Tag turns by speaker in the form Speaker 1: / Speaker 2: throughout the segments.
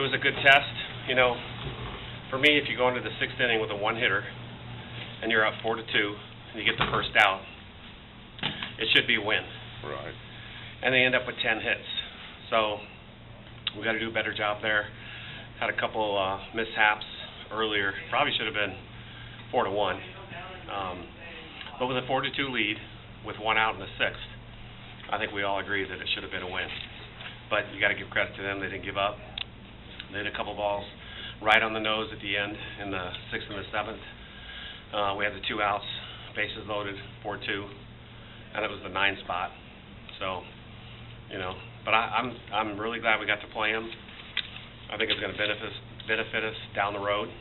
Speaker 1: It was a good test. You know, for me, if you go into the 6th inning with a one-hitter and you're up 4-2 and you get the first out, it should be a win.
Speaker 2: Right.
Speaker 1: And they end up with 10 hits. So we got to do a better job there. Had a couple mishaps earlier. Probably should have been 4-1. But with a 4-2 lead, with one out in the 6th, I think we all agree that it should have been a win. But you got to give credit to them. They didn't give up. They hit a couple balls right on the nose at the end in the 6th and the 7th. We had the 2 outs, bases loaded, 4-2, and it was the 9 spot. So, you know, but I'm really glad we got to play them. I think it's going to benefit us down the road.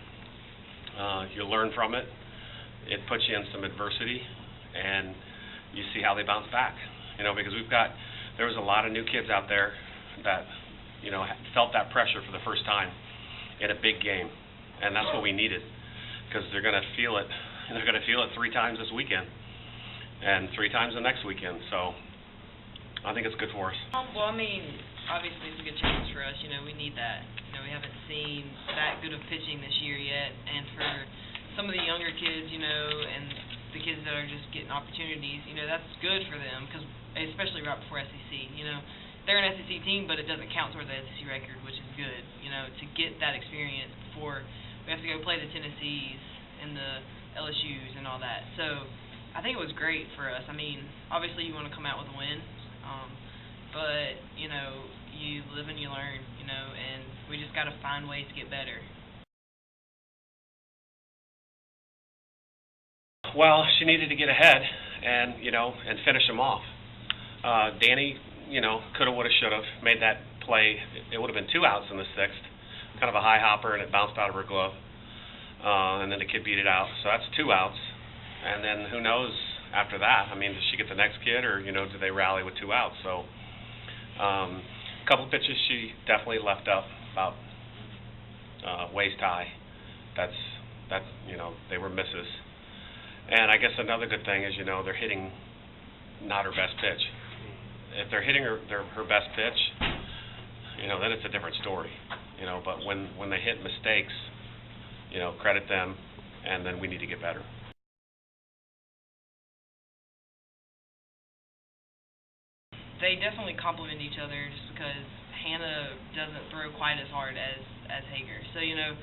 Speaker 1: You learn from it. It puts you in some adversity, and you see how they bounce back. You know, because there was a lot of new kids out there that, you know, felt that pressure for the first time in a big game, and that's what we needed, because they're going to feel it. And they're going to feel it 3 times this weekend, and 3 times the next weekend. So I think it's good for us.
Speaker 3: Well, I mean, obviously it's a good challenge for us. You know, we need that. You know, we haven't seen that good of pitching this year yet, and for some of the younger kids, you know, and the kids that are just getting opportunities, you know, that's good for them, because especially right before SEC, you know, they're an SEC team, but it doesn't count toward the SEC record, which is good, you know, to get that experience before we have to go play the Tennessees and the LSUs and all that. So I think it was great for us. I mean, obviously you want to come out with a win, but, you know, you live and you learn, you know, and we just got to find ways to get better.
Speaker 1: Well, she needed to get ahead and, you know, and finish them off. Danny, you know, coulda, woulda, shoulda made that play. It would have been 2 outs in the 6th, kind of a high hopper, and it bounced out of her glove. And then the kid beat it out. So that's 2 outs. And then who knows after that? I mean, does she get the next kid, or, you know, do they rally with 2 outs? So a couple pitches she definitely left up about waist high. That's you know, they were misses. And I guess another good thing is, you know, they're hitting not her best pitch. If they're hitting her best pitch, you know, then it's a different story. You know, but when they hit mistakes, you know, credit them, and then we need to get better.
Speaker 3: They definitely complement each other, just because Hannah doesn't throw quite as hard as Hager. So, you know,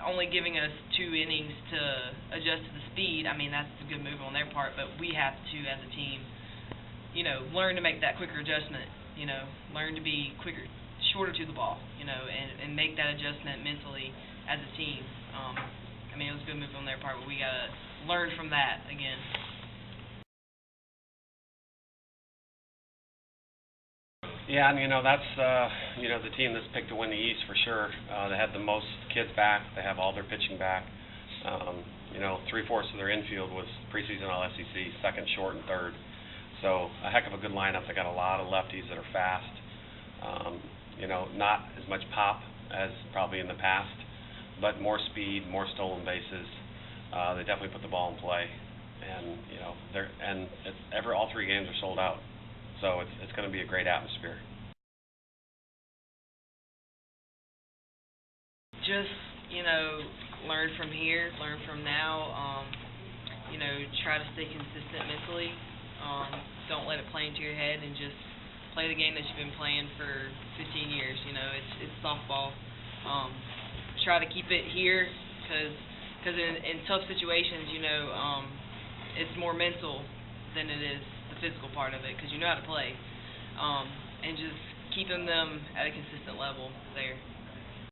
Speaker 3: only giving us 2 innings to adjust to the speed, I mean, that's a good move on their part, but we have to, as a team, you know, learn to make that quicker adjustment, you know, learn to be quicker, shorter to the ball, you know, and make that adjustment mentally as a team. I mean, it was a good move on their part, but we got to learn from that again.
Speaker 1: Yeah, and, you know, that's, you know, the team that's picked to win the East for sure. They had the most kids back. They have all their pitching back. You know, 3/4 of their infield was preseason All-SEC, second, short, and third. So a heck of a good lineup. They got a lot of lefties that are fast. You know, not as much pop as probably in the past, but more speed, more stolen bases. They definitely put the ball in play, and, you know, all 3 games are sold out. So it's going to be a great atmosphere.
Speaker 3: Just, you know, learn from here, learn from now. You know, try to stay consistent mentally. Don't let it play into your head, and just play the game that you've been playing for 15 years. You know, it's softball. Try to keep it here, because in tough situations, you know, it's more mental than it is the physical part of it, because you know how to play, and just keeping them at a consistent level there.